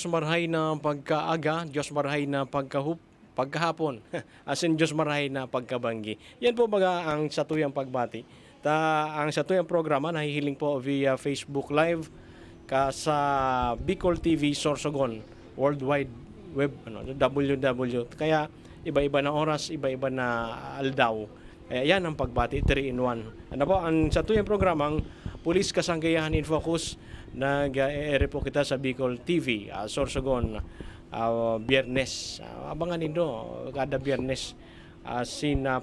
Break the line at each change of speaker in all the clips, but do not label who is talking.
Marhay na pagkaaga, Diyos Marhay na pagkahapon, as in Diyos Marhay na pagkabanggi. Yan po baga ang satuyang pagbati. Ang satuyang programa nahihiling po via Facebook Live sa Bicol TV Sorsogon, Worldwide Web, www. Kaya iba-iba na oras, iba-iba na aldaw. Kaya yan ang pagbati, 3-in-1. Ano po, ang satuyang programang Pulis Kasangkayahan in Focus, nag-e-ere po kita sa Bicol TV, Sorsogon, Biyernes. Abangan nindo kada Biyernes.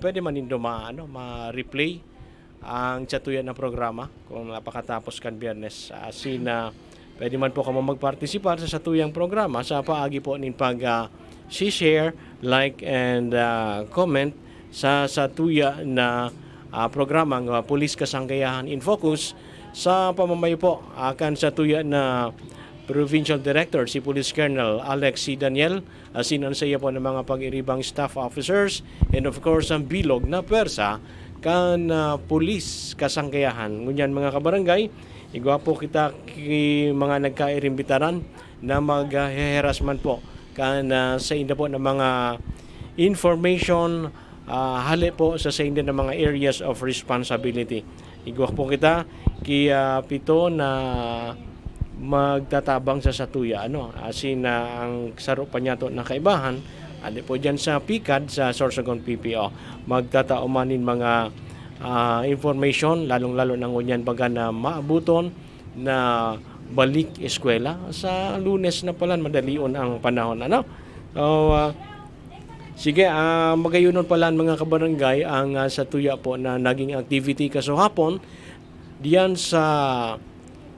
Pwede man nindo ma-replay ang chatuyan na programa kung napakatapos kan Biyernes. Pwede man po kamo magpartisipar sa satuyang programa sa paagi po nin pag-share, like, and comment sa satuya na programang Pulis Kasangkayahan in Focus sa pamamayo po akan satuya na Provincial Director si Police Colonel Alex C. Daniel, sinansaya po ng mga pag-iribang staff officers, and of course ang bilog na persa kan Pulis Kasangkayahan. Ngunyan mga kabarangay, igwa po kita mga nagkairimbitaran na mag-harassment po kan sa inda po ng mga information hali po sa inda ng mga areas of responsibility. Igwa po kita pito na magtatabang sa satuya ang saro pa niya to na kaibahan po dyan sa PICAD sa Sorsogon PPO magtataumanin mga information lalong-lalo ng unyan baga na maabuton na balik eskwela sa Lunes na pala madalion ang panahon sige, magayunon pala mga kabarangay ang satuya po na naging activity kasahapon diyan sa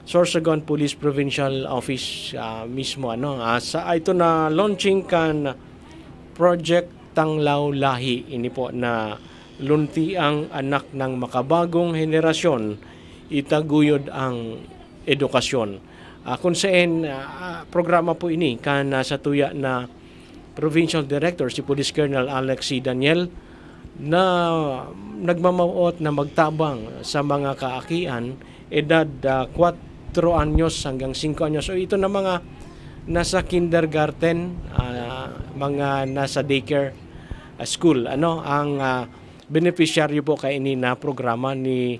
Sorsogon Police Provincial Office mismo ito na launching kan Project Tanglaw Lahi ini po na lunti ang anak ng makabagong henerasyon itaguyod ang edukasyon kung saan programa po ini kan satuya na Provincial Director si Police Colonel Alex C. Daniel na nagmamauot na magtabang sa mga kaakian edad 4 anyos hanggang 5 anyos. So ito na mga nasa kindergarten, mga nasa daycare school. Ang beneficiaryo po kay ini na programa ni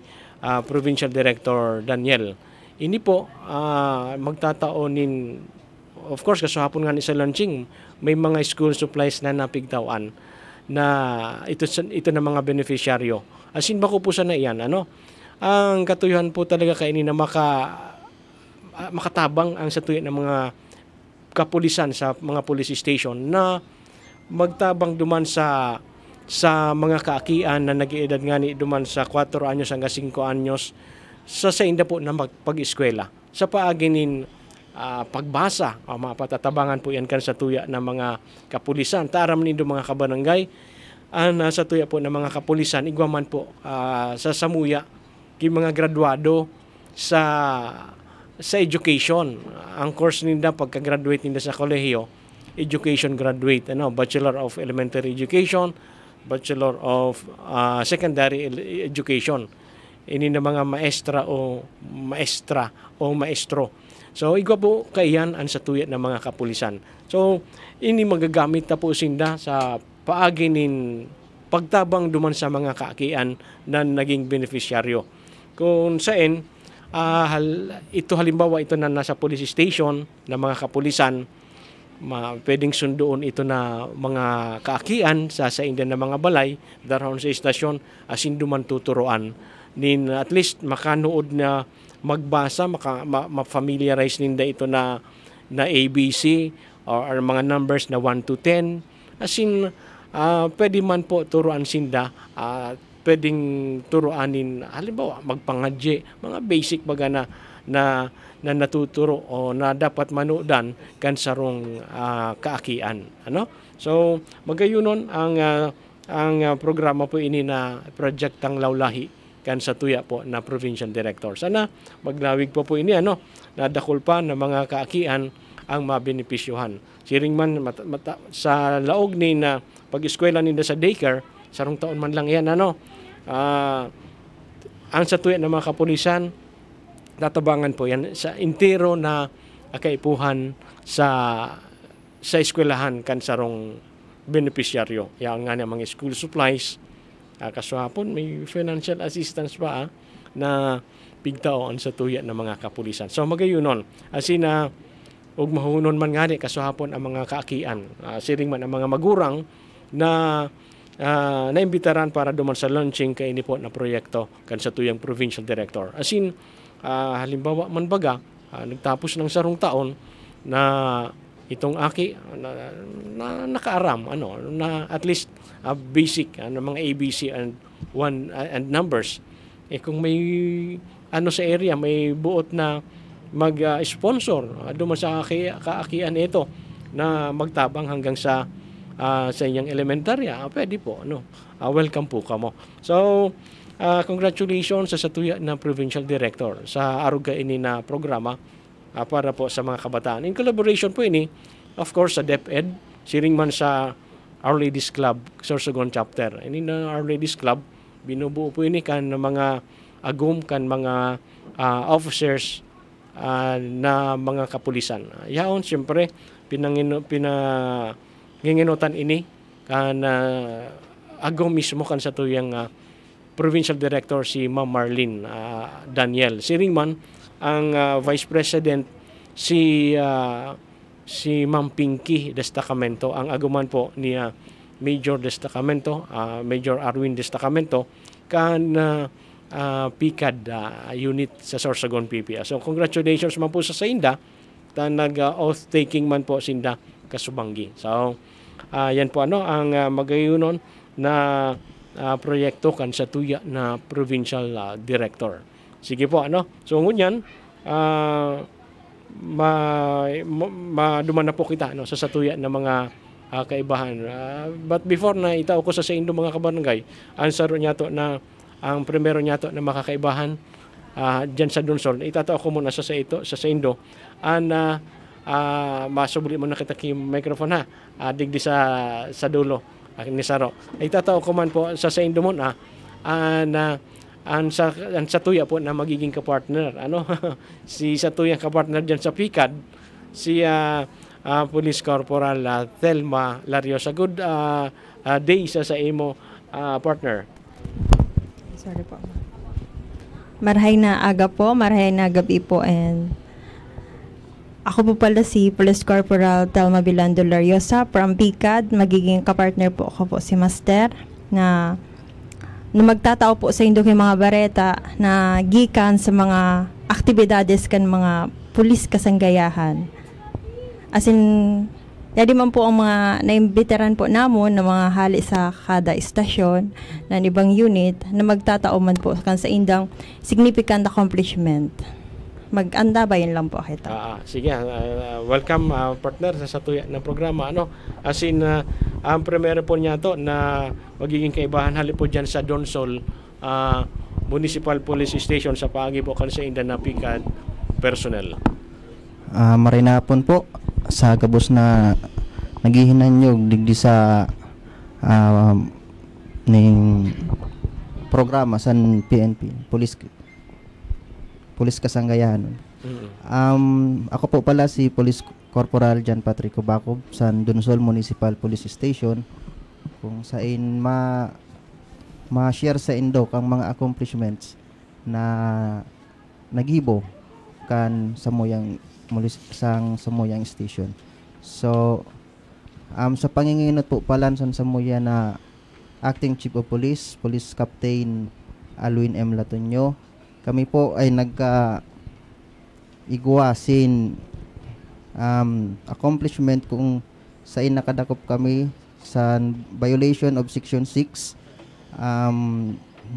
Provincial Director Daniel. Ini po magtataonin, of course kasahapon nga ni sa launching, may mga school supplies na napigtawan na ito na mga beneficiaryo. Asin ba ko po sana iyan, ang katuyuhan po talaga kainin na makatabang ang satuyan ng mga kapulisan sa mga police station na magtabang duman sa mga kaakian na nag-iedad nga ni duman sa 4 anyos hanggang 5 anyos sa inda po na magpag-eskwela. Sa paaginin pagbasa, mapatatabangan po yan kan sa tuya ng mga kapulisan. Taram nindo mga kabarangay, sa tuya po ng mga kapulisan, igwaman po sa samuya, mga graduado sa education. Ang course ninda pagka-graduate ninda sa kolehiyo, education graduate, Bachelor of Elementary Education, Bachelor of Secondary Education. Ini na mga maestra o maestro. So, igwa po kaiyan ang satuya ng mga kapulisan. So, ini magagamit na po sinda sa paaginin pagtabang duman sa mga kaakian na naging beneficiaryo. Kung saan, ito halimbawa ito na nasa police station na mga kapulisan, pwedeng sundoon ito na mga kaakian sa inda ng mga balay, darahon sa istasyon, asin duman tuturoan. At least makanood na magbasa, ma-familiarize ninda ito na ABC or mga numbers na 1 to 10. Asin, pwede man po turuan sinda, pwedeng turuanin, halimbawa, magpangadye, mga basic baga na natuturo o na dapat manudan kan sarong kaakian. So, magayunon ang programa po ini na Project Tanglaw Lahi kan sa tuya po na Provincial Director. Sana maglawig po ini nadakol pa ng mga kaakian ang mabenepisyuhan. Siring man sa laog ni na pag-eskwela ninda sa daycare, sarong taon man lang yan ang sa tuya ng mga kapulisan, tatabangan po yan sa intero na kaipuhan sa eskwelahan kan sarong beneficiaryo. Yan nga mga school supplies. Kaso hapon may financial assistance pa na pigtaon sa tuya ng mga kapulisan. So magayunon, asin na ug mahunon man ngani kaso hapon ang mga kaakian. Siring man ang mga magurang na naimbitaran para duman sa launching kay ini po na proyekto kan sa tuyang provincial director. Asin halimbawa man baga nagtapos ng sarong taon na itong aki na nakaaram na at least basic mga ABC and numbers kung may sa area may buot na mag-sponsor duman sa kaakian ito na magtabang hanggang sa inyong elementarya, pwede po welcome po kamo. So congratulations sa tuya na provincial director sa aruga ini na programa para po sa mga kabataan. In collaboration po ini, of course, sa DepEd, siring man sa Our Ladies Club, Sorsogon Chapter. Ini na Our Ladies Club, binubuo po ini kan mga agum, kan mga officers na mga kapulisan. Yaon, siyempre, pinanginginutan ini kan agum mismo kan sa tuyang provincial director si Ma'am Marlene Daniel. Siring man, ang Vice President si Ma'am Pinky Destacamento, ang aguman po ni Major Destacamento, Major Arwin Destacamento kan PICAD unit sa Sorsogon PPA. So congratulations man po sa inda ta nag-oath taking man po sinda kasubanggi. So yan po ang magayunon na proyekto kan sa tuya na provincial director. Sige po So ngunyan maduman na po kita sa satuya na mga kaibahan. But before na itao ko sa indo mga kabarangay, answer niya to na ang primero niya to na makakaibahan diyan sa Donsol. Itatao ko muna sa indo masubli mo na kita ki microphone digdi sa dulo ni Saro. Itatao ko man po sa indo mo na ang sa tuya po na magiging kapartner si sa tuyang kapartner diyan sa PICAD si Police Corporal Thelma Lariosa. Good day sa imo partner.
Sorry po. Marahay na aga po, marahay na gabi po, and ako po pala si Police Corporal Thelma Bilando Lariosa from PICAD. Magiging kapartner po ako po si Master na magtatao po sa indo kay mga bareta na gikan sa mga aktibidades kan mga pulis kasanggayahan. As in, yadi man po ang mga naimbitaran po namon na mga hali sa kada istasyon na ibang unit na magtatao man po kan sa indang significant accomplishment. Mag-anda ba yun lang po kita?
Sige, welcome partner sa tuya na programa. As in, ang primero po niya to na magiging kaibahan hali po dyan sa Donsol Municipal Police Station sa paagi po kan sa inda na PICAD personnel.
Marinapon po sa gabos na naghihinanyog digdi sa ning programa sa PNP Police Kasanggayahan. Ako po pala si Police Corporal John Patrick Bacob sa Donsol Municipal Police Station, kung sain ma-share sa indo kang mga accomplishments na nagibo kan sa moyang station. So sa panginginot po pala sa moya na Acting Chief of Police, Police Captain Alwin M. Latonyo, kami po ay igwasin accomplishment kung sa nakadakop kami sa violation of Section 6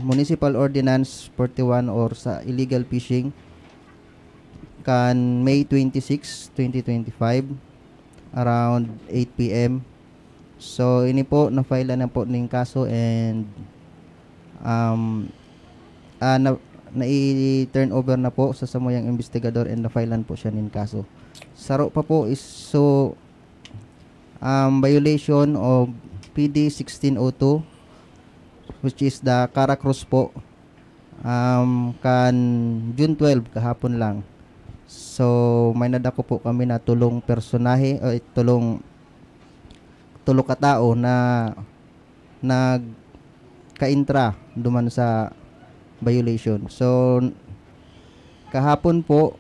Municipal Ordinance 41 or sa illegal fishing kan May 26, 2025 around 8 p.m. So ini po na-file na po ning kaso and na-turn over na po sa samoyang investigador and na-filean po siya ning kaso. Saro pa po is violation of PD 1602 which is the Caracross po kan June 12 kahapon lang. So may nadako po kami na tulong personahe o tulong katao na nagka-intra duman sa violation. So kahapon po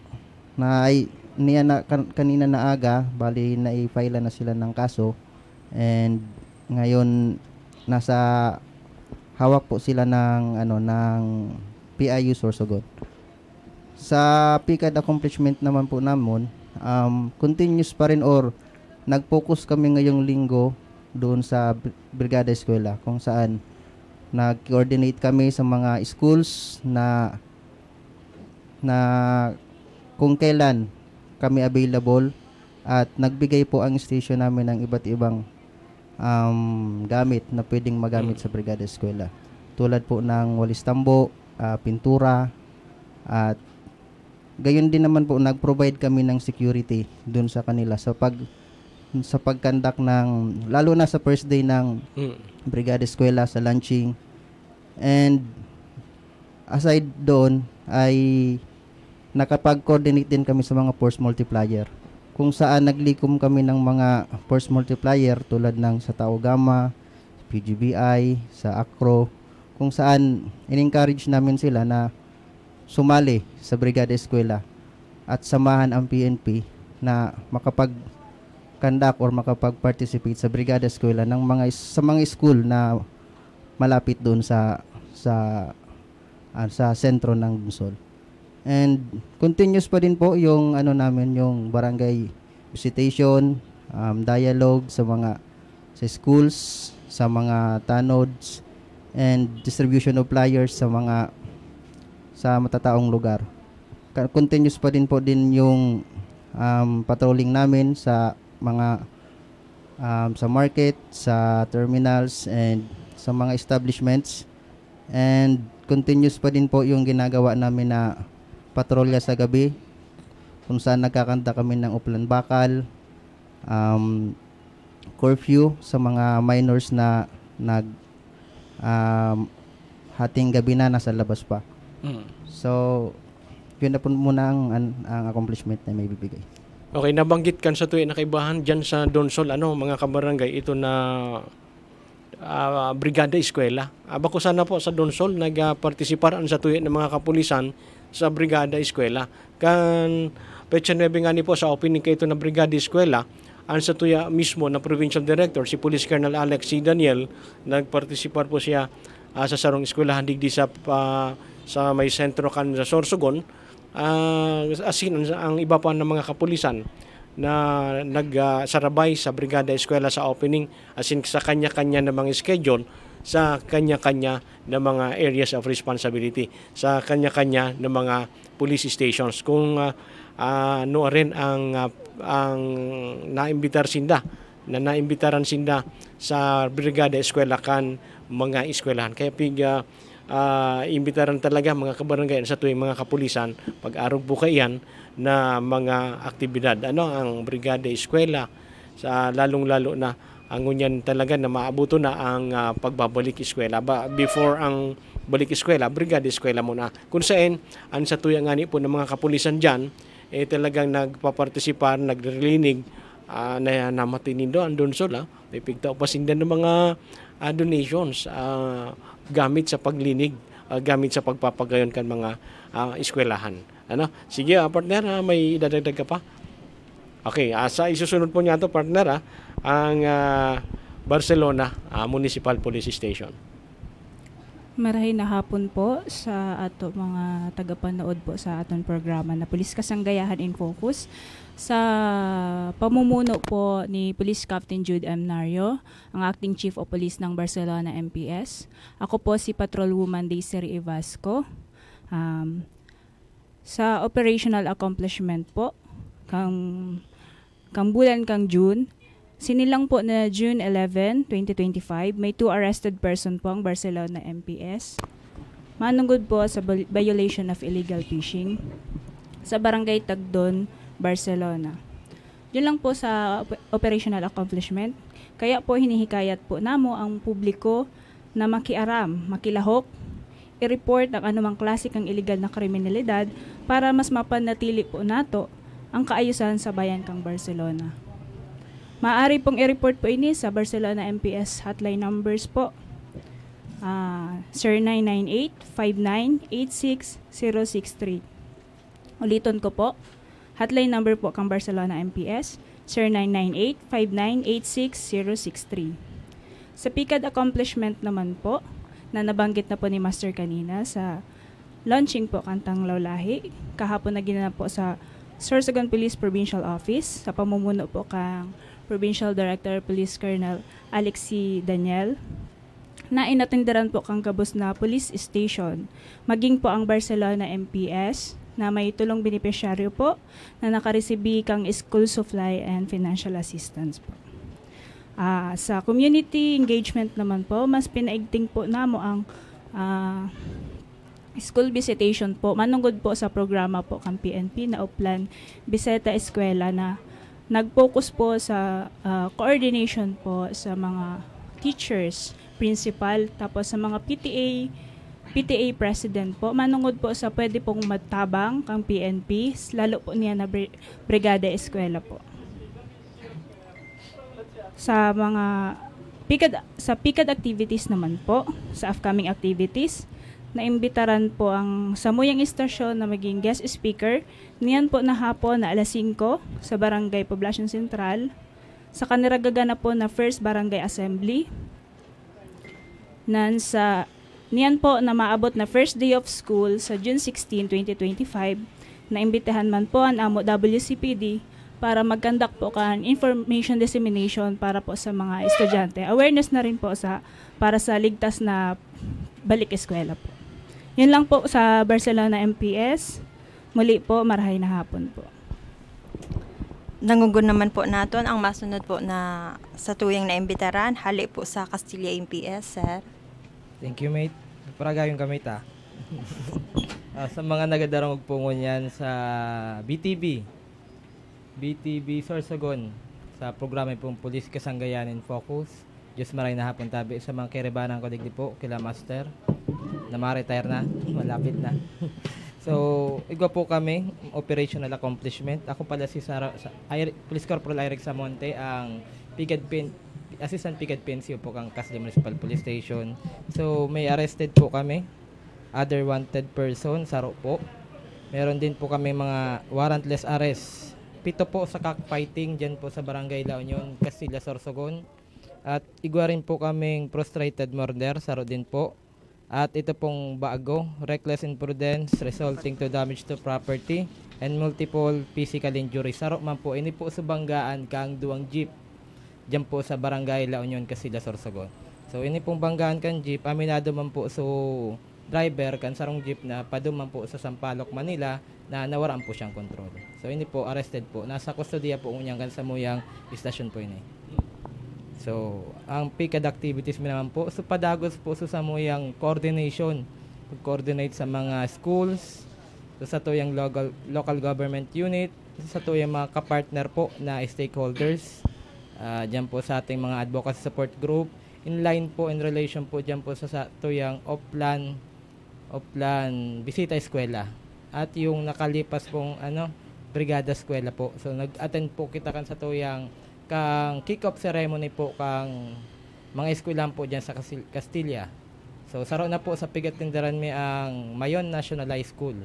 kanina na aga, bali na i-file na sila ng kaso, and ngayon nasa hawak po sila ng PIU Sorsogon. Sa PCAD accomplishment naman po namin, continuous pa rin or nag-focus kami ngayong linggo doon sa Brigada Eskwela kung saan nag-coordinate kami sa mga schools na kung kailan kami available, at nagbigay po ang station namin ng iba't ibang gamit na pwedeng magamit sa Brigada Eskwela. Tulad po ng walis tambo, pintura, at gayon din naman po nag-provide kami ng security dun sa kanila sa pagkandak ng, lalo na sa first day ng Brigada Eskwela sa launching. And aside doon ay nakapag-coordinate din kami sa mga force multiplier, kung saan naglikom kami ng mga force multiplier tulad ng sa Tao Gama, PGBI, sa ACRO, kung saan in-encourage namin sila na sumali sa Brigada Eskwela at samahan ang PNP na makapag-conduct or makapag-participate sa Brigada Eskwela ng sa mga school na malapit doon sa sentro ng lungsod. And continuous pa din po yung yung barangay visitation, dialogue sa schools, sa mga tanods, and distribution of flyers sa matataong lugar. Continuous pa din po yung patrolling namin sa mga sa market, sa terminals, and sa mga establishments. And continuous pa din po yung ginagawa namin na patrolya sa gabi, kung saan nagkakanta kami ng uplan bakal, curfew sa mga minors na hating gabi na nasa labas pa. So yun na po muna ang accomplishment na may bibigay.
Okay, nabanggit kan sa tuwi na kaibahan dyan sa Donsol, mga kabarangay, ito na Brigada Eskwela. Bako sana po sa Donsol, nag-participar sa tuwi ng mga kapulisan sa Brigada Eskwela. Kan petsa 9 nga ni po sa opening kay ito na Brigada Eskwela, ang sa tuya mismo na Provincial Director, si Police Colonel Alex C. Daniel, nag-participar po siya sa sarong eskwelahan digdi sa may sentro kan sa Sorsogon, asin ang iba pa ng mga kapulisan na nagsarabay sa Brigada Eskwela sa opening, asin sa kanya-kanya na mga schedule, sa kanya-kanya na mga areas of responsibility, sa kanya-kanya na mga police stations. Kung rin ang naimbitaran sinda sa Brigada Eskwela kan mga eskwelahan. Kaya imbitaran talaga mga kabarangay sa tuwing mga kapulisan pag-arog po kayan na mga aktibidad. Ang Brigada Eskwela, sa lalong-lalo na ang ngunyan talaga na maabuto na ang pagbabalik eskwela. Before ang balik eskwela, Brigada Eskwela muna. Kung saan, ang sa tuya nga po ng mga kapulisan dyan, talagang nagpapartisipar, naglilinig, na namatinin doon, Donsol. May pigtaw pa sindan ng mga donations gamit sa paglinig, gamit sa pagpapagayon kan mga eskwelahan. Sige, partner, may dadagdag ka pa? Okay, sa isusunod po niya ito, partner, ang Barcelona Municipal Police Station.
Marahay na hapon po sa ato mga tagapanood po sa aton programa na Police Kasanggayahan in Focus. Sa pamumuno po ni Police Captain Jude M. Nario, ang Acting Chief of Police ng Barcelona MPS. Ako po si Patrolwoman Daisy Evasco. Sa operational accomplishment po, kang bulan kang June, sinilang po na June 11, 2025, may 2 arrested person po ang Barcelona MPS. Manunggod po sa violation of illegal fishing sa Barangay Tagdon, Barcelona. Yun lang po sa operational accomplishment. Kaya po hinihikayat po namo ang publiko na makiaram, makilahok, i-report ang anumang klase kang illegal na kriminalidad para mas mapanatili po nato ang kaayusan sa bayan kang Barcelona. Maaari pong i-report po ini sa Barcelona MPS hotline numbers po. 0998-5986-063. Ulitin ko po, hotline number po kang Barcelona MPS, 0998-5986-063. Sa PICAD accomplishment naman po, na nabanggit na po ni Master kanina sa launching po kantang Lawlahi, kahapon na ginanap po sa Sorsogon Police Provincial Office, sa pamumuno po kang Provincial Director Police Colonel Alexi Daniel, na inatindaran po kang kabus na police station, maging po ang Barcelona MPS, na may tulong benepisyaryo po na nakaresibi kang school supply and financial assistance po. Sa community engagement naman po, mas pinaigting po namo ang school visitation po, manungod po sa programa po kang PNP na Uplan Biseta Eskwela na nag-focus po sa coordination po sa mga teachers, principal, tapos sa mga PTA president po, manungod po sa pwede pong matabang kang PNP, lalo po niya na Brigada Eskwela po. Sa mga PICAD activities naman po, sa upcoming activities, naimbitaran po ang Samuyang Istasyon na maging guest speaker. Niyan po na hapon na alas 5 sa Barangay Poblacion Central. Sa kaniragaganap po na First Barangay Assembly. Niyan po na maabot na first day of school sa June 16, 2025. Naimbitahan man po ang amo WCPD para mag-conduct po kan information dissemination para po sa mga estudyante. Awareness na rin po para sa ligtas na balik eskwela po. Yun lang po sa Barcelona MPS. Muli po, marahay na hapon po.
Nangugun naman po naton ang masunod po na sa tuyang naimbitaran, hali po sa Castilla MPS, sir.
Thank you, mate. Paragayong kami ta. Sa mga nagadarong pungon yan sa BTB Sorsogon, sa programa pong Police Kasanggayanin Focus. Diyos maray na hapon tabi sa mga kerebanang ko digdi po, kila Master, na ma-retire na, malapit na. So, igwa po kami, operational accomplishment. Ako pala si Police Corporal Eric Samonte, ang Assistant PICAD PNCO po kang Castilla Municipal Police Station. So, may arrested po kami, other wanted person, saro po. Meron din po kami mga warrantless arrest. 7 po sa cockfighting dyan po sa Barangay La Union, Castilla, Sorsogon. At igwa rin po kaming prostrated murder, saro din po. At ito pong bago, reckless imprudence resulting to damage to property and multiple physical injury. Saro man po, ini po sa banggaan kang duwang jeep dyan po sa Barangay La Union, Castilla, Sorsogon. So ini pong banggaan kang jeep, aminado man po so driver kan sarong jeep na paduman po sa Sampaloc, Manila na nawaraan po siyang control. So ini po arrested po. Nasa kustodiya po unyang kan sa Muyang Istasyon po ini. So, ang PICAD activities mo naman po, so padagos po sa Samuyang coordination, pag-coordinate sa mga schools, sa tuyang local government unit, sa tuyang mga kapartner po na stakeholders, dyan po sa ating mga advocacy support group, in line po, in relation po dyan po sa tuyang Oplan Bisita Eskwela, at yung nakalipas pong Brigada Eskwela po. So, nag-attend po kita kan sa tuyang kang kick-off ceremony po kang mga eskwelahan po dyan sa Castilla. So, saro na po sa Pigatindaran mi ang Mayon National High School.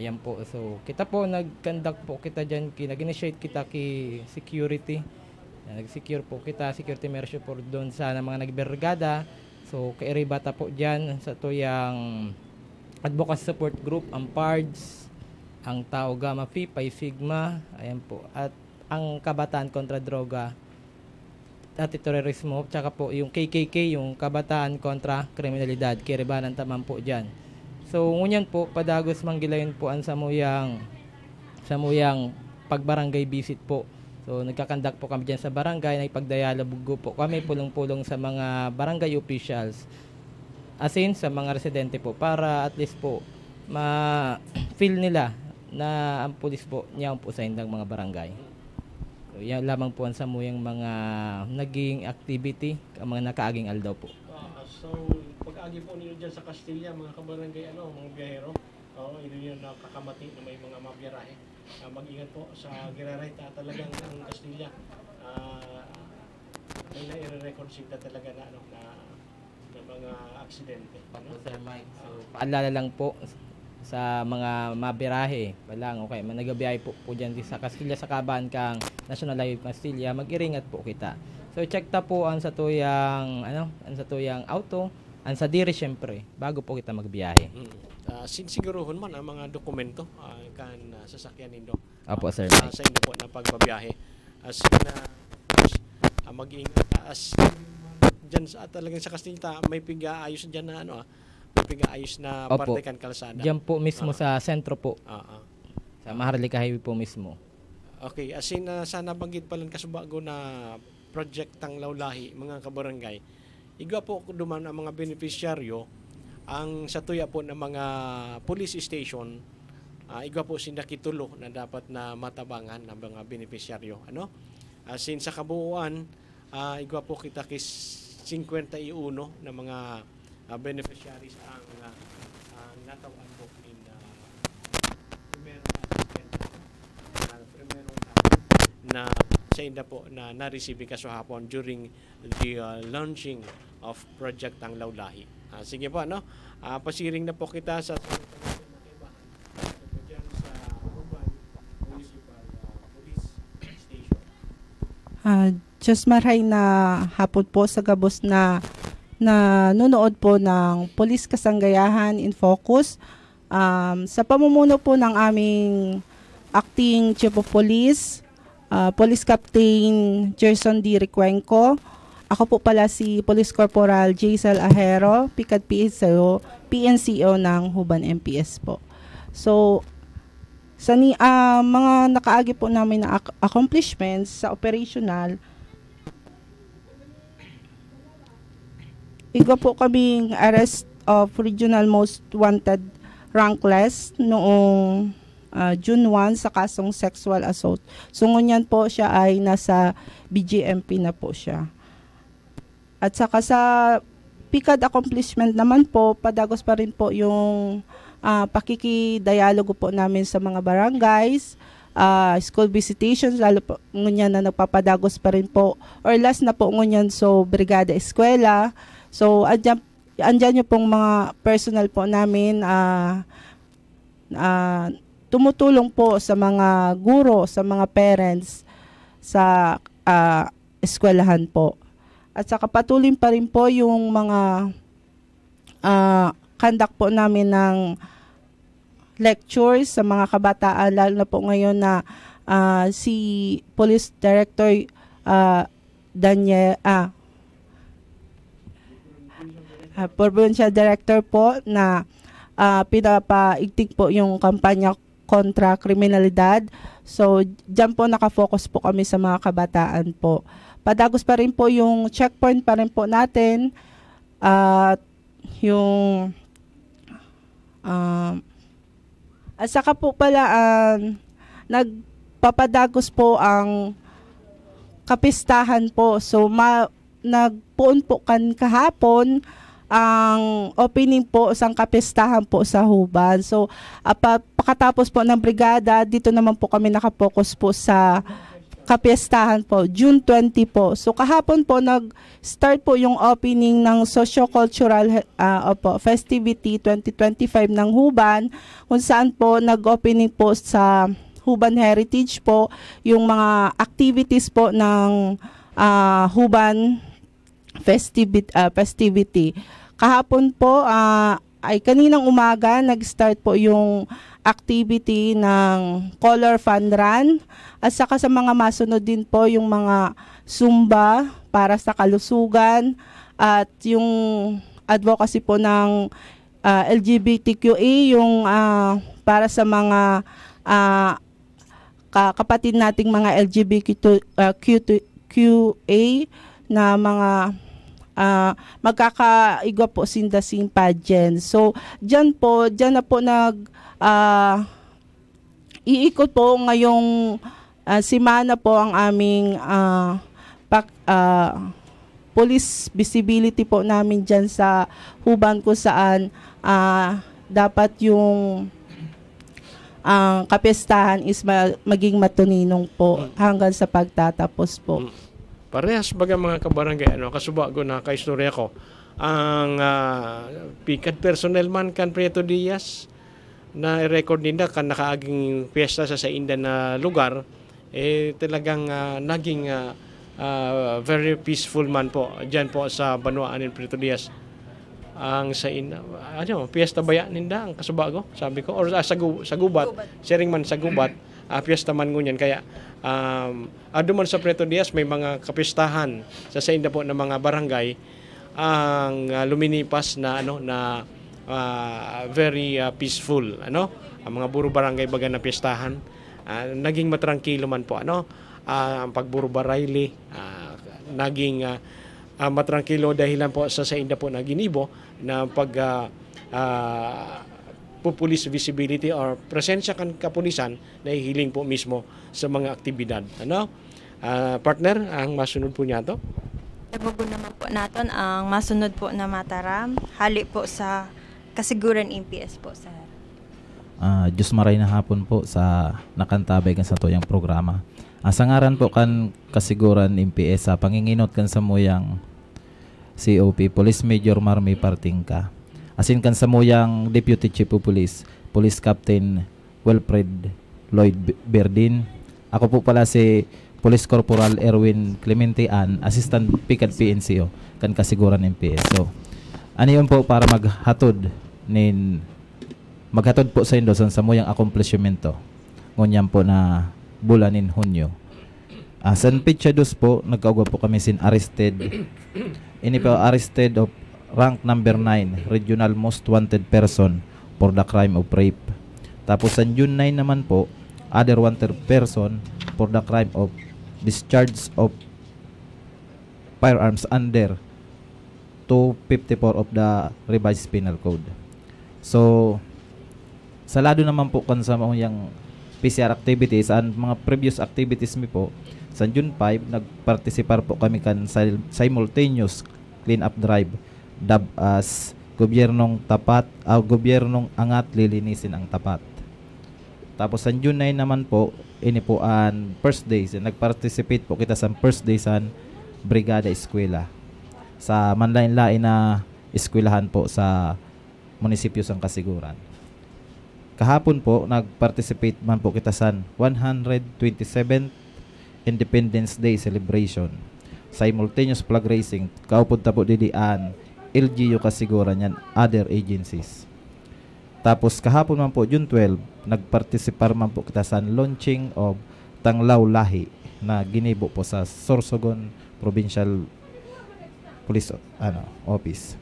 Ayan po. So, kita po, nag-conduct po kita dyan, nag-initiate kita ki security. Nag-secure po kita, security measure po doon sa mga nagbergada. So, kairibata po dyan sa tuyang advocacy support group, ang PARDS, ang Tau Gamma Phi, Pi Sigma, ayan po. At ang Kabataan kontra Droga at Terorismo, tsaka po yung KKK, yung Kabataan kontra Kriminalidad, kiribanan taman po dyan. So, ngunyan po, padagos manggilayon po ang Samuyang pagbarangay visit po. So, nagkakandak po kami dyan sa barangay, nagpagdialogo po kami, pulong-pulong sa mga barangay officials, as in sa mga residente po, para at least po, ma-feel nila na ang pulis po niya po sa indang mga barangay. So, yan lamang po ang Samuyang mga naging activity, ang mga nakaaging aldaw po.
So, pagkaagi po ninyo dyan sa Castilla, mga kabarangay, mga biyahero, ino yun nakakamati na may mga mabiyarahe. Mag-ingat po sa Ginarayta, talagang ang Castilla, may nai-record sila talaga na mga aksidente.
Sir Mike, so paalala lang po sa mga mabirahe palang okay managabiyahe po dyan sa Castilla sa kaban kang National Highway Castilla, mag-iringat po kita. So check ta po ang sa tuyang auto, ang sa diri syempre bago po kita magbiyahe.
Siguruhon man ang mga dokumento kan sasakyan nindo.
Opo, Sir Mike.
Sa inyo po na pagbabiyahe. Mag-ingat dyan talagang sa Castilla may piga-ayos dyan na may piga-ayos na
Opo.
parte kan kalsada.
Diyan po mismo sa sentro po. Sa Maharlika Highway po mismo.
Okay, sana banggit pala kasubago na project tang Lawlahi, mga kabarangay. Igwa po duman ang mga beneficiaryo ang satuya po ng mga police station. Igwa po sinakitulo na dapat na matabangan ng mga beneficiaryo. Sa kabuuan, igwa po kita kis 51 na mga beneficiaries ang natawan po in primero na sa inda po na na-receive kaso hapon during the launching of Project ang Lawlahi. Sige po, pasiring na po kita sa
Diyos maray na hapon po sa gabos na nunood po ng Police Kasanggayahan in Focus. Sa pamumuno po ng aming Acting Chief of Police, Police Captain Gerson D. Recuenco. Ako po pala si Police Corporal Jaisal Ahero, Pikad PNCO ng Huban MPS po. So, sa mga nakaagi po namin na accomplishments sa operational, igwa po kaming arrest of Regional Most Wanted rankless noong June 1 sa kasong sexual assault. So ngunyan po siya ay nasa BGMP na po siya. At saka sa PICAD accomplishment naman po, padagos pa rin po yung pakikidayalogo po namin sa mga barangays, school visitations, lalo po ngunyan na nagpapadagos pa rin po, or last na po ngunyan so brigada eskwela. So andyan yung pong mga personal po namin tumutulong po sa mga guro, sa mga parents sa eskwelahan po. At saka patuloy pa rin po yung mga conduct po namin ng lectures sa mga kabataan, lalo na po ngayon na si Police Director Provincial Director po na pinapaigting po yung kampanya kontra kriminalidad. So, dyan po nakafocus po kami sa mga kabataan po. Padagos pa rin po yung checkpoint pa rin po natin at at saka po pala nagpapadagos po ang kapistahan po. So, nagpuon po kahapon ang opening po sa kapistahan po sa Huban. So, pagkatapos po ng brigada, dito naman po kami nakapokus po sa kapistahan po, June 20 po. So, kahapon po nag-start po yung opening ng socio-cultural festivity 2025 ng Huban, kung saan po nag-opening po sa Huban Heritage po yung mga activities po ng Huban festivity. Kahapon po ay kaninang umaga nag-start po yung activity ng Color Fun Run at saka sa mga masunod din po yung mga Zumba para sa kalusugan at yung advocacy po ng LGBTQA yung para sa mga kapatid nating mga LGBTQA na mga magkakaigwa po sindasing pageant. So, dyan na po iikot po ngayong simana po ang aming police visibility po namin dyan sa Huban kung saan dapat yung ang kapistahan is maging matuninong po hanggang sa pagtatapos po.
Parehas baga mga kabarangay, kasuba ko na kaistorya ko. Ang pikat personnel man kan Prieto Diaz na record ninda kan nakaaging piyesta sa inda na lugar, talagang naging very peaceful man po dyan po sa Banuaan ng Prieto Diaz. Ang sa piyesta baya ninda ang kasubago sabi ko, or sa gubat sharing man sa gubat, piyesta man ngunyan kaya ado man sa Prieto Diaz may mga kapistahan sa inda po ng mga barangay ang luminipas na very peaceful ang mga buro barangay baga na piyestahan, naging matrangkilo man po ang pagburo barayli, naging matrangkilo dahilan po sa inda po na ginibo na police visibility or presensya kan kapulisan na hihiling po mismo sa mga aktibidad. Partner, ang masunod po niya to?
Nabugo naman po natin ang masunod po na mataram. Hali po sa kasiguran MPS po, sir.
Diyos maray na hapon po sa nakantabay kan sa tuyang programa. Sa ngaran po kan kasiguran MPS sa panginginot kan sa muyang COP, Police Major Marmy Partingka. Asin kan sa muyang Deputy Chief of Police, Police Captain Wilfred Lloyd Berdin. Ako po pala si Police Corporal Erwin Clemente Ann, Assistant PICAD PNCO, kan kasiguran MPS. So, ano yun po para maghatod po sa Indosan sa muyang accomplishmento. Ngunyan po na bulanin Hunyo. San Pichados po, nagkaugwa po kami sin arrested. Ini po arrested of rank number 9, regional most wanted person for the crime of rape. Tapos sa June 9 naman po, other wanted person for the crime of discharge of firearms under 254 of the revised penal code. So, sa lado naman po kan sa yung PCR activities and mga previous activities mi po, sa June 5, nagpartisipar po kami kan simultaneous clean-up drive dub as gobyernong tapat, gobyernong angat lilinisin ang tapat. Tapos sa June 9 naman po, ini po ang first days, nagparticipate po kita sa first days sa Brigada Eskwela sa manlain-lain na eskwelahan po sa munisipyo sang Kasiguran. Kahapon po, nagparticipate man po kita sa 127th Independence Day celebration. Simultaneous flag raising, kaupod po didian, LGU Kasiguran yan, other agencies. Tapos kahapon man po, June 12, nagparticipar man po kita sa launching of Tanglaw Lahi na ginibo po sa Sorsogon Provincial Police Office.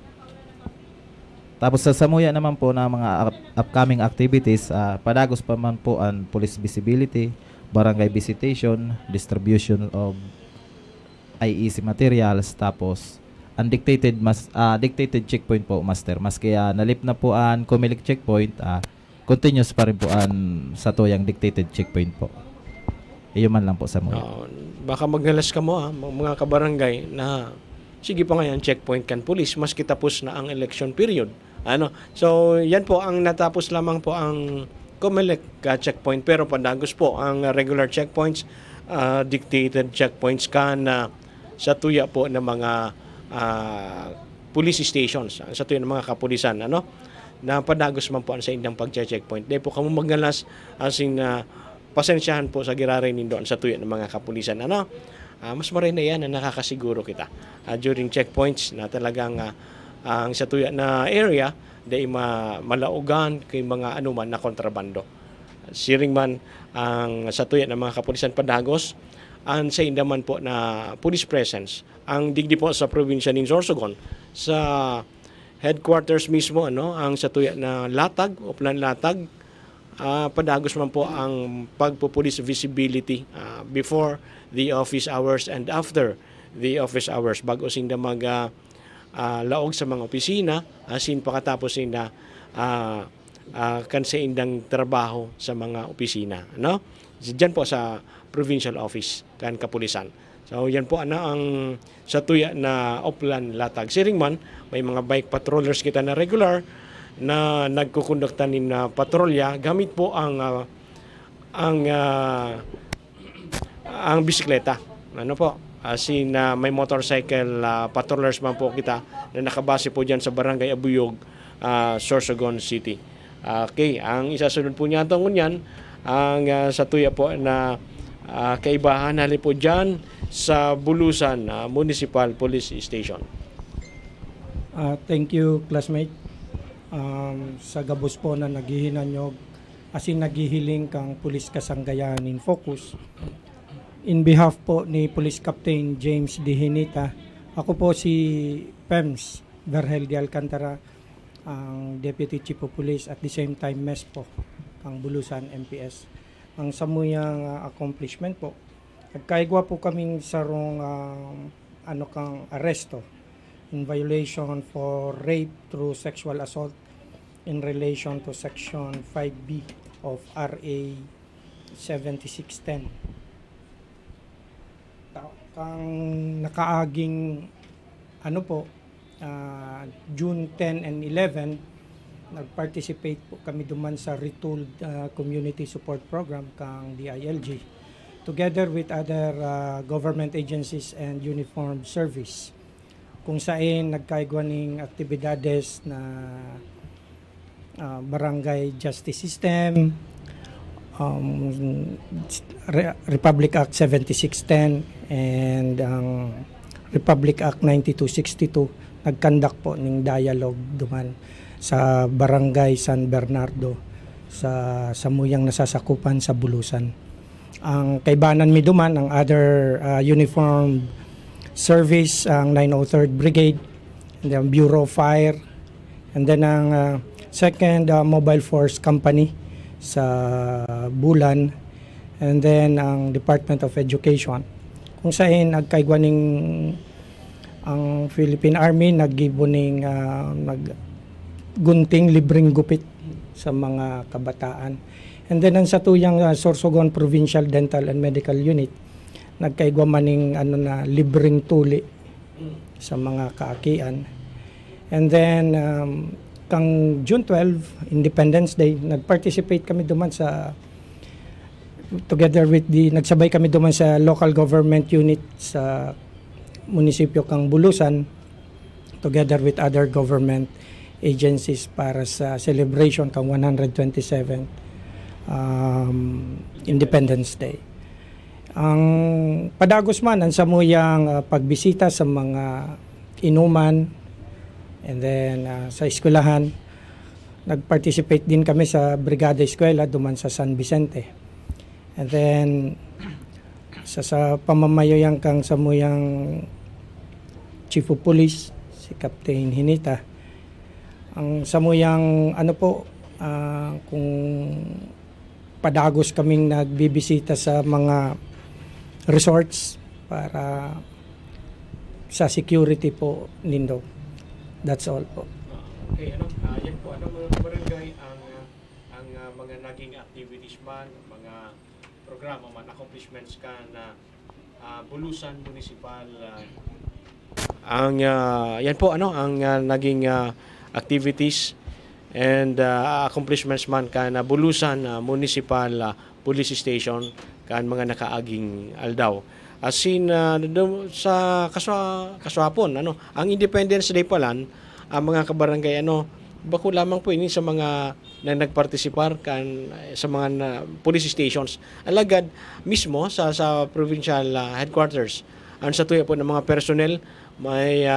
Tapos sa Samuya naman po na mga upcoming activities, padagos pa man po ang police visibility, barangay visitation, distribution of IEC materials, tapos undictated dictated checkpoint po, master. Mas kaya nalip na po ang Comelec checkpoint, continuous pa rin po ang sa tuyang dictated checkpoint po. Iyon man lang po sa Samuya.
Baka magnalas ka mo mga kabarangay na sige pa ngayon checkpoint kan police maski tapos na ang election period. So yan po ang natapos lamang po ang Comelec checkpoint, pero padagos po ang regular checkpoints, dictated checkpoints na sa tuya po ng mga police stations, sa tuya ng mga kapulisan, na padagos man po sa indang pag-checkpoint. Dahil po kamo magnalas asing pasensyahan po sa giraray nindoon sa tuya ng mga kapulisan. Mas maray na yan na nakakasiguro kita during checkpoints na talagang ang sa tuya na area dahil malaugan kay mga anuman na kontrabando. Siring man ang sa tuya ng mga kapulisan padagos, ang sa indaman po na police presence, ang digdi po sa probinsya ng Sorsogon, sa headquarters mismo, ang sa tuya na latag, Uplan Latag, padagos man po ang pagpo-police visibility before the office hours and after the office hours, bago sinda laog sa mga opisina, asin pakatapos sinda kan sa indang trabaho sa mga opisina. Diyan po sa provincial office kan kapulisan. So yan po ang sa tuya na Oplan Latag. Siring man, may mga bike patrollers kita na regular na nagkukondukta nin na patrolya gamit po ang bisikleta. Ano po? May motorcycle patrollers man po kita na nakabase po dyan sa Barangay Abuyog, Sorsogon City. Okay, ang isasunod po niya itong ngunyan, ang sa tuya po na kaibahan hali po dyan sa Bulusan Municipal Police Station.
Thank you, classmate. Sa gabos po na naghihinanyog, asin naghihiling kang Pulis Kasanggayan in Focus. In behalf po ni Police Captain James D. Hinita, ako po si PEMS Vergel de Alcantara, ang Deputy Chief of Police at the same time MES po, ang Bulusan MPS. Ang samuyang accomplishment po, nagkaigwa po kaming sarong kang aresto in violation for rape through sexual assault in relation to Section 5B of RA 7610. Kang nakaaging June 10 and 11, nag-participate po kami duman sa Retooled Community Support Program kang DILG together with other government agencies and uniformed service, kung saan nagkaigwa ng aktibidades na barangay justice system, Republic Act 7610 and ang Republic Act 9262. Nagkandak po ng dialogue duman sa Barangay San Bernardo sa samuyang nasasakupan sa Bulusan. Ang kaibanan mi duman ang other uniformed service, ang 903rd Brigade, and then Bureau of Fire, and then ang second Mobile Force Company sa Bulan, and then ang Department of Education, kung saan nagkaigwa ning ang Philippine Army naggibuning naggunting libreng gupit sa mga kabataan. And then ang satuyang Sorsogon Provincial Dental and Medical Unit nagkaigwa maning libreng tuli sa mga kaakian. And then kang June 12, Independence Day, nag-participate kami duman sa nagsabay kami duman sa local government unit sa munisipyo kang Bulusan together with other government agencies para sa celebration kang 127 Independence Day. Ang padagos man ang samuyang pagbisita sa mga inuman, and then sa eskwelahan, nag-participate din kami sa Brigada Eskwela duman sa San Vicente. And then sa pamamayayang kang samuyang Chief of Police, si Captain Hinita, ang samuyang kung padagos kaming nagbibisita sa mga resorts para sa security po nindo. That's all po.
Okay, yan po mga barangay ang mga naging activities man, mga programa man, accomplishments ka na Bulusan Municipal yan po ang naging activities and accomplishments man ka na Bulusan Municipal Police Station kan mga nakaaging aldaw. Asin sa kaswapon ang Independence Day palan ang mga kabarangay bako lamang po ini sa mga na nagpartisipar kan sa mga police stations alagad mismo sa provincial headquarters. Ang sa tuya po ng mga personnel may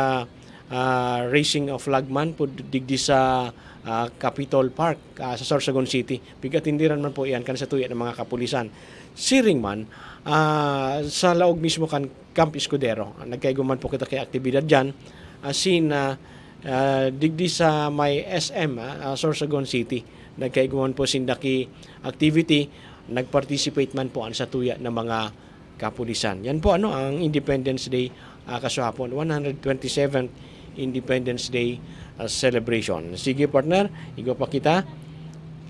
racing of flagman po digdi sa Capitol Park sa Sorsogon City. Pigatindiran man po iyan kan sa tuya ng mga kapulisan. Siring man sa laog mismo kan Camp Escudero. Nagkaiguman po kita kay aktibidad dyan. Asin digdi sa may SM Sorsogon City. Nagkaiguman po sindaki activity. Nagparticipate man po sa tuya ng mga kapulisan. Yan po ang Independence Day kasahapon. 127th Independence Day celebration. Sige partner, igo pa kita.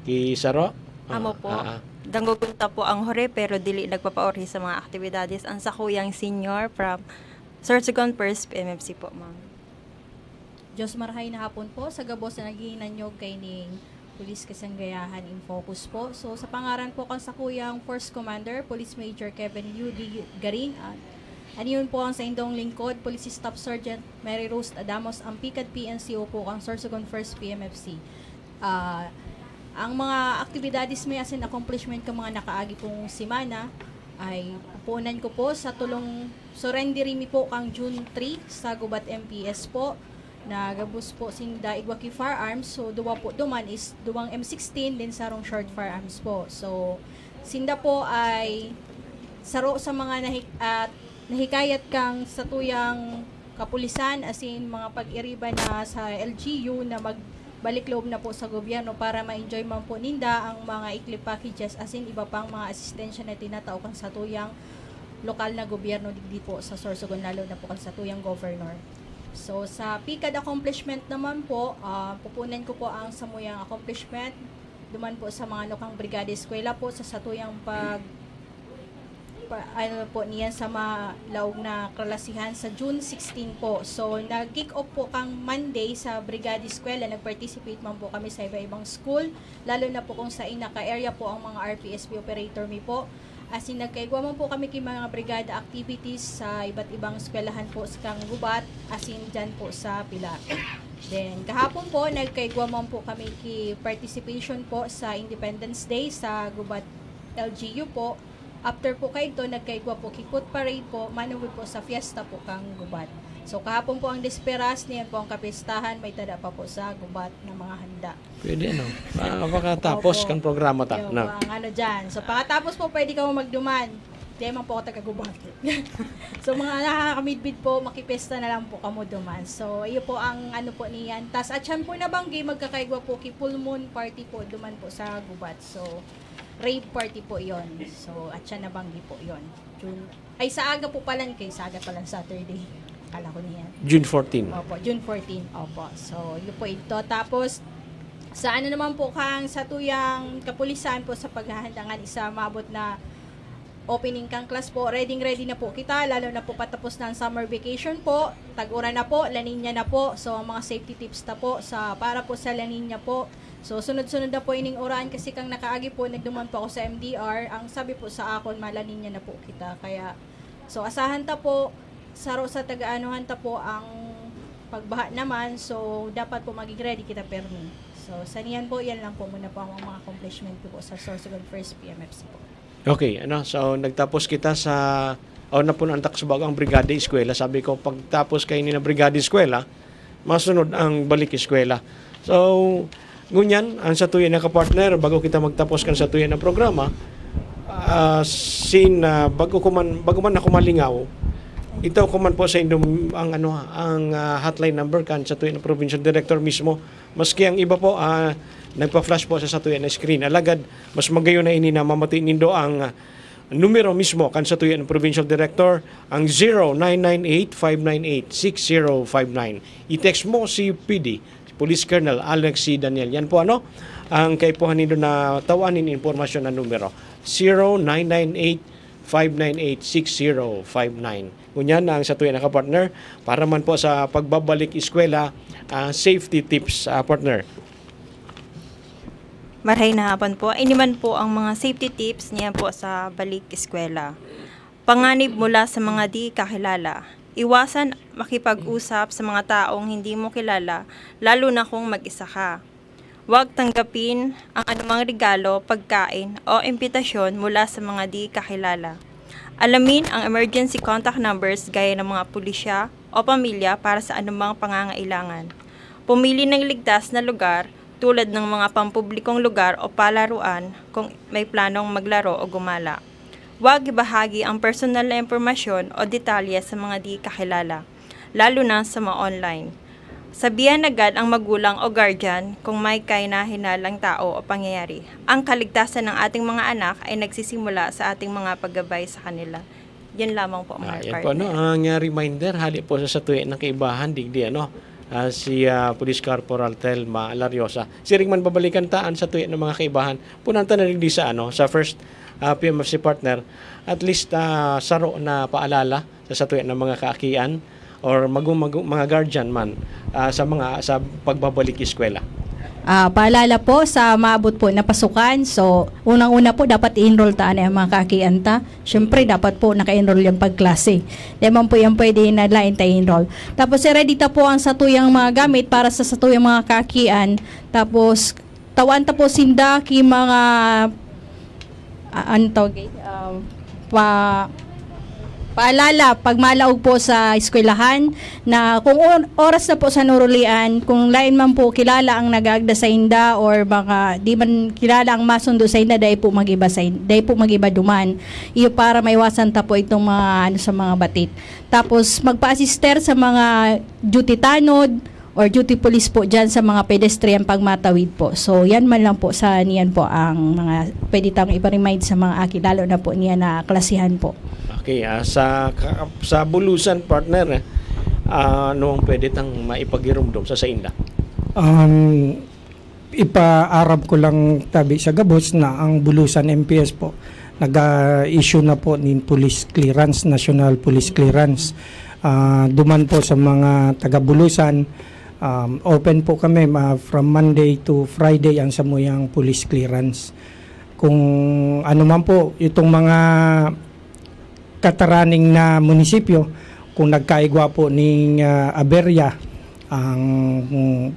Ki Saro.
Amo po. Danggugunta po ang hore pero dili nagpapaori sa mga aktibidades ang sakuyang senior from Sorsogon First PMFC po, ma'am.
Diyos marahay na hapon po sa gabos na naghinanyog kay ning Pulis Kasanggayahan in Focus po. So sa pangaran po kan sa kuyang First Commander, Police Major Kevin U.D. Garin at yun po ang sa indong lingkod, Police Staff Sergeant Mary Rose Adamos, ang PICAD PNCO po ang Sorsogon First PMFC. Ang mga aktibidades may asin accomplishment ka mga nakaagi pong simana ay pupunan ko po sa tulong surrendering mi po kang June 3 sa Gubat MPS po. Nagabus po sinda Igwaki Firearms. So duwa po duman is duwang M16 din sarong short firearms po. So sinda po ay saro sa mga nahikayat kang sa tuyang kapulisan asin mga pag-iriba na sa LGU na magbalik loob na po sa gobyerno para ma-enjoy man po ninda ang mga ICLIP packages asin iba pang mga asistensya na tinatao kang sa tuyang lokal na gobyerno digdi po sa Sorsogon lalo na po kang sa tuyang governor. So sa PICAD accomplishment naman po, pupunan ko po ang samuyang accomplishment duman po sa mga lokang brigada eskwela po sa satuyang ano po niyan sa malaog na kalasihan sa June 16 po. So nag-kick off po kang Monday sa Brigada Eskwela, nag-participate man po kami sa iba-ibang school, lalo na po kung sa inaka-area po ang mga RPSB operator mi po. As in nagkaigwa man po kami kay mga brigada activities sa iba't ibang eskwelahan po sa kang Gubat, as in dyan po sa Pilar. Then kahapon po nagkaigwa man po kami ki participation po sa Independence Day sa Gubat LGU po. After po kay ito, nagkaigwa po kikot parade po, manungod po sa fiesta po kang Gubat. So kahapon po ang Desperas, niyan po ang kapistahan, may tada pa po sa Gubat na mga handa.
Pwede ano, pakatapos kang programa ta.
Yung
No.
ano dyan. So pakatapos po, pwede ka mo magduman. Di man po ako taga-Gubat. So mga nakakamidbid po, makipesta na lang po kamo duman. So iyo po ang ano po niyan. Tas at yan po nabanggi, magkakaigwa po ki Full Moon Party po, duman po sa Gubat. So rave party po yon. So, at siya nabanggi po yon. Ay, sa aga po pala, kay sa aga pala Saturday. Kala ko niyan.
June 14.
Opo, June 14. Opo. So, yun po ito. Tapos, sa ano naman po kang sa tuyang kapulisan po sa paghahandangan isa mabot na opening kang class po. Ready na po kita, lalo na po patapos ng summer vacation po. Tag-uran na po, La Nina na po. So, mga safety tips na po para po sa La Nina po. So, sunod-sunod na po ining oran kasi kang nakaagi po, nagduman po ako sa MDR. Ang sabi po sa akon, malanin niya na po kita. Kaya, so, asahan ta po, saro sa taga-anuhan ta po ang pagbaha naman. So, dapat po maging ready kita permi. So, sa niyan po, yan lang po muna po ang mga accomplishment po sa Sorsogon First PMFC po.
Okay, so nagtapos kita sa na po nantak sa bagang brigada eskwela. Sabi ko, pagtapos kayo ni na brigada eskwela, masunod ang balik eskwela. So, ngunyan, ang satuyan na kapartner, bago kita magtapos kan satuyan na programa, bago man ako malingaw, ito ko man po sa indong ang hotline number kan satuyan na provincial director mismo. Maski ang iba po nagpa-flash po sa satuyan na screen. Alagad, mas magayon na ini na mamatiin nindo ang numero mismo kan satuyan na provincial director, ang 0998-598-6059. I-text mo si PD, Police Colonel Alex C. Daniel. Yan po ang kaipuhan nito na tawanin informasyon na numero. 0998-598-6059. Kunyan na ang sa tuya na kapartner para man po sa pagbabalik eskwela, safety tips, partner.
Marahay na hapon po. Iniman po ang mga safety tips niya po sa balik eskwela. Panganib mula sa mga di kakilala. Iwasan makipag-usap sa mga taong hindi mo kilala, lalo na kung mag-isa ka. Huwag tanggapin ang anumang regalo, pagkain o imbitasyon mula sa mga di kakilala. Alamin ang emergency contact numbers gaya ng mga pulisya o pamilya para sa anumang pangangailangan. Pumili ng ligtas na lugar tulad ng mga pampublikong lugar o palaruan kung may planong maglaro o gumala. Huwag ibahagi ang personal na impormasyon o detalye sa mga di kakilala, lalo na sa mga online. Sabihan agad ang magulang o guardian kung may kahinahinalang tao o pangyayari. Ang kaligtasan ng ating mga anak ay nagsisimula sa ating mga paggabay sa kanila. Yan lamang po, mga
Yan
partner.
po, ang reminder, hali po sa satuyan ng kaibahan, digdi, si Police Corporal Telma Lariosa. Siring man babalikan taan sa tuya ng mga kaibahan. Punanta na rin di sa first PMFC partner, at least saro na paalala sa tuya ng mga kaakian or mga guardian man sa pagbabalik eskwela.
Paalala po sa maabot po na pasukan. So, unang-una po dapat i-enroll taan ang mga kakianta. Siyempre, dapat po naka-enroll yung pagklase. Di man po yung pwede na lain tayo enroll. Tapos, ready ta po ang satuyang mga gamit para sa satuyang mga kakian. Tapos, tawan ta po sindaki mga paalala, pag malaog po sa eskwelahan na kung oras na po sa nurulian, kung lain man po kilala ang nagagda sa inda or baka di man kilala ang masundo sa inda, dahil po magiba duman. Iyo para maiwasan ta po itong mga sa mga batit. Tapos magpa-assister sa mga duty tanod or duty police po dyan sa mga pedestrian pagmatawid po. So yan man lang po sa niyan po ang mga pwede tayong ipa-remind sa mga aki, lalo na po niya na klasihan po.
Okay, sa bulusan partner, noong pwede tang maipagirumdum sa inda?
Ipaarab ko lang tabi sa gabos na ang bulusan MPS po nag-issue na po ng police clearance, national police clearance. Duman po sa mga taga-bulusan, open po kami from Monday to Friday ang samuyang police clearance. Kung ano man po itong mga kataraning na munisipyo, kung nagkaigwa po ning aberya ang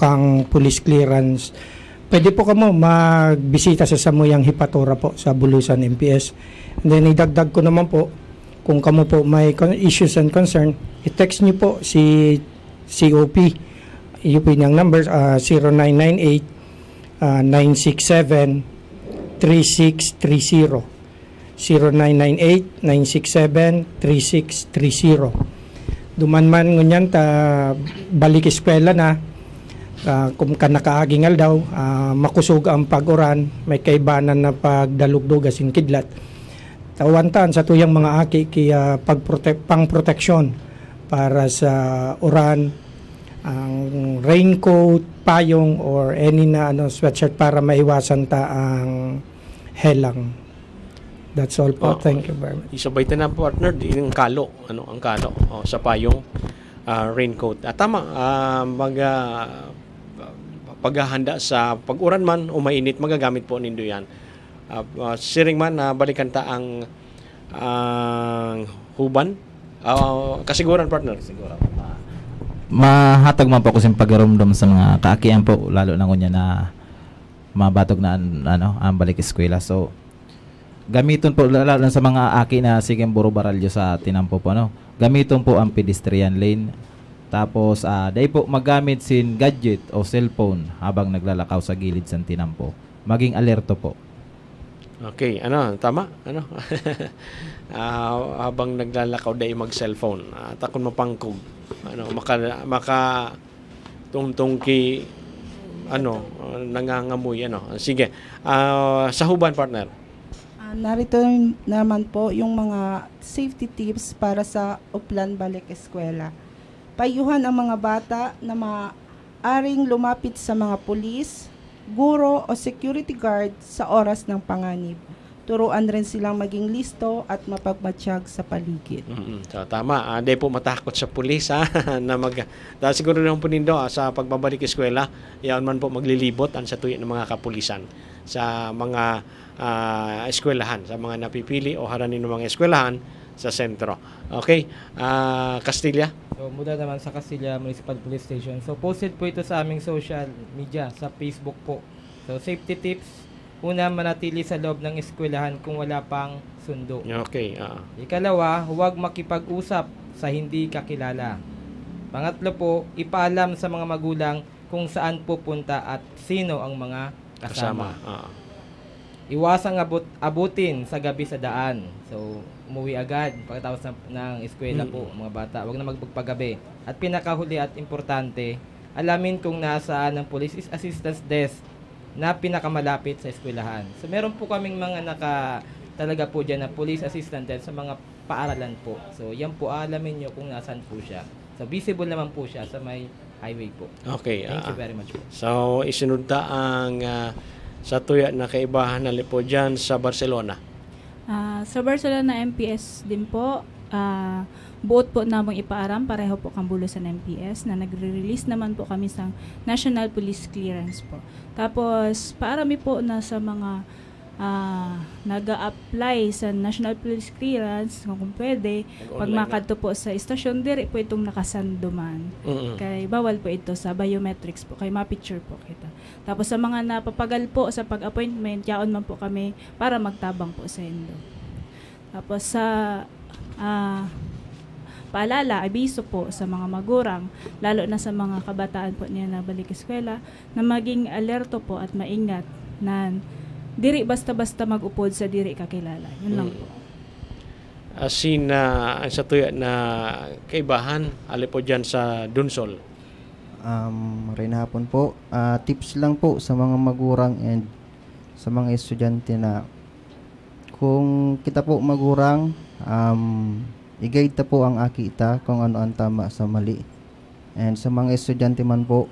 kang police clearance, pwede po kamo magbisita sa samuyang hipatura po sa Bulusan MPS. And then idagdag ko naman po, kung kamo po may issues and concern, i-text niyo po si COP. Iyo po yung number 0998 967 3630. 0998-967-3630. Duman man ngunyan ta balik eskwela na, kung ka nakaagingal daw, makusog ang pag-uran, may kaibanan na pagdalugdog asin kidlat. Tawantan sa tuyang mga aki kaya pang-proteksyon para sa uran, ang raincoat, payong, or any na sweatshirt para maiwasan ta ang helang. That's all po. Thank you very much.
Isabay ta na partner ang kalo, ang kalo sa payong, raincoat. Tama, paghahanda sa pag-uran man o mainit, magagamit po nindo yan. Siring man balikan ta ang huban, kasiguran partner. Kasiguran.
Mahatag man po ko sa pagramdam sa mga kaakian po, lalo na kunya na mabatog na ang balik eskwela. So gamiton po lalo sa mga aki na sigeng buro baralyo sa tinampo po, gamiton po ang pedestrian lane. Tapos dahil po magamit sin gadget o cellphone habang naglalakaw sa gilid sa tinampo. Maging alerto po.
Okay, tama? Habang naglalakaw dahil mag-cellphone, takon mapangkog. Maka tungtungki nangangamoy. Sige. Sa huban partner.
Narito naman po yung mga safety tips para sa Uplan Balik Eskwela. Payuhan ang mga bata na maaring lumapit sa mga pulis, guro o security guard sa oras ng panganib. Turuan rin silang maging listo at mapagmatsyag sa paligid.
So, tama. Di po matakot sa pulis dahil siguro naman po nindo sa pagbabalik eskwela, yan man po maglilibot sa tuyo ng mga kapulisan sa mga eskwelahan, sa mga napipili o haranin ng mga eskwelahan sa sentro. Okay? Castilla?
So, mula naman sa Castilla Municipal Police Station. So, posted po ito sa aming social media, sa Facebook po. So, safety tips. Una, manatili sa loob ng eskwelahan kung wala pang sundo.
Okay.
Ikalawa, huwag makipag-usap sa hindi kakilala. Pangatlo po, ipaalam sa mga magulang kung saan pupunta at sino ang mga kasama. Iwasang abutin sa gabi sa daan. So, umuwi agad pagkatapos ng eskwela po, mga bata. Huwag na magpagpagabi. At pinakahuli at importante, alamin kung nasaan ang Police Assistance Desk na pinakamalapit sa eskwelahan. So, meron po kaming mga talaga po dyan na Police Assistant Desk sa mga paaralan po. So, yan po, alamin nyo kung nasaan po siya. So, visible naman po siya sa may highway po.
Okay.
Thank you very much po.
So, isinunta ang sa tuya na kaibahan na po dyan sa Barcelona.
Sa Barcelona MPS din po, buot po namang ipaaram, pareho po kambulo sa MPS na nagre-release naman po kami sa National Police Clearance po. Tapos, paarami po na sa mga nag-a-apply sa National Police Clearance, kung pwede, pag makadto po sa istasyon, dire po itong nakasanduman. Kaya bawal po ito sa biometrics po, kaya ma-picture po kita. Tapos sa mga napapagal po sa pag-appointment, yaon man po kami para magtabang po sa endo. Tapos sa paalala, abiso po sa mga magurang, lalo na sa mga kabataan po niya na balik eskwela, na maging alerto po at maingat na diri basta-basta mag-upod sa diri kakilala. Yun lang po.
Asin ang sa tuya na kaibahan, ali po dyan sa Dunsol.
Rin hapon po. Tips lang po sa mga magurang and sa mga estudyante na kung kita po magurang, i-guide ta po ang akita kung ano ang tama sa mali. And sa mga estudyante man po,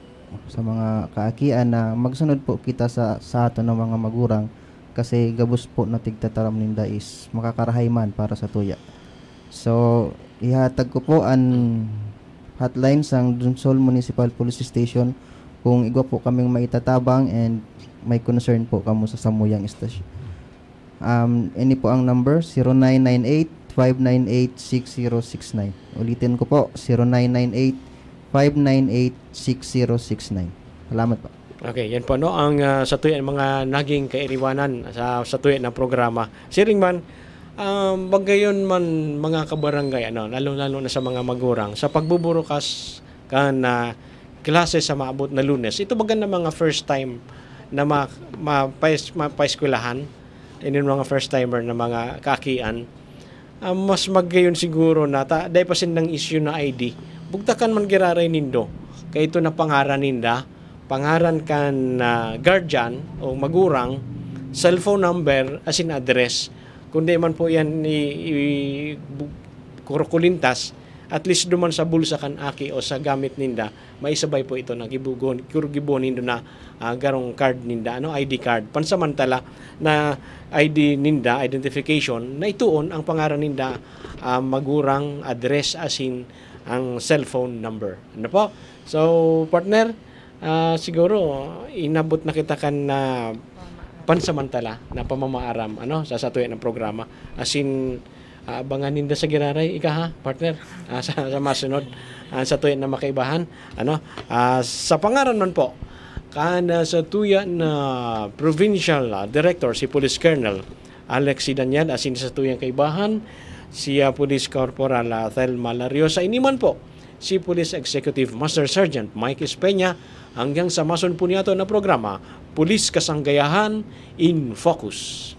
sa mga kaakian na magsunod po kita sa ato ng mga magurang kasi gabos po na tigtataram ninda is makakarahay man para sa tuya. So, ihatag ko po ang hotline sang Dunsol Municipal Police Station kung igwa po kaming maitatabang and may concern po kamo sa samuyang station. Ini po ang number 0998-598-6069. Ulitin ko po, 0998-598-6069. Salamat po.
Okay, yan po no ang sa tuya mga naging kairiwanan sa tuya na programa. Siring man bagayon man mga kabarangay lalo na sa mga magurang sa pagbuburukas kan klase sa maabot na Lunes. Ito bagan na mga first time na mapaeskwelahan, inin mga first timer na mga kakian. Mas magayon siguro na dahil pa sin ng issue na ID. Bugtakan man giraray nindo. Kaya ito na pangaran ninda, pangaran kan guardian o magurang, cellphone number as in address. Kundi man po yan kurukulintas, at least duman sa bulsa kan aki o sa gamit ninda, maisabay po ito na gibon nindo na garong card ninda, ID card. Pansamantala na ID ninda, identification, na ituon ang pangaran ninda, magurang address as in ang cellphone number. Ano po? So, partner, siguro inabot na kita kan na pansamantala na pamamaaram sa tuya ng programa. As in, abangan ninda sa giraray, ika ha, partner, sa masunod sa tuya na makaibahan. Sa pangaran man po, kana sa tuya na Provincial Director, si Police Colonel Alex Daniel, as in sa tuyang kaibahan, siya Police Corporal Thelma Lariosa, iniman po si Police Executive Master Sergeant Mike Espeña, hanggang sa masun po niyato na programa, Police Kasanggayahan in Focus.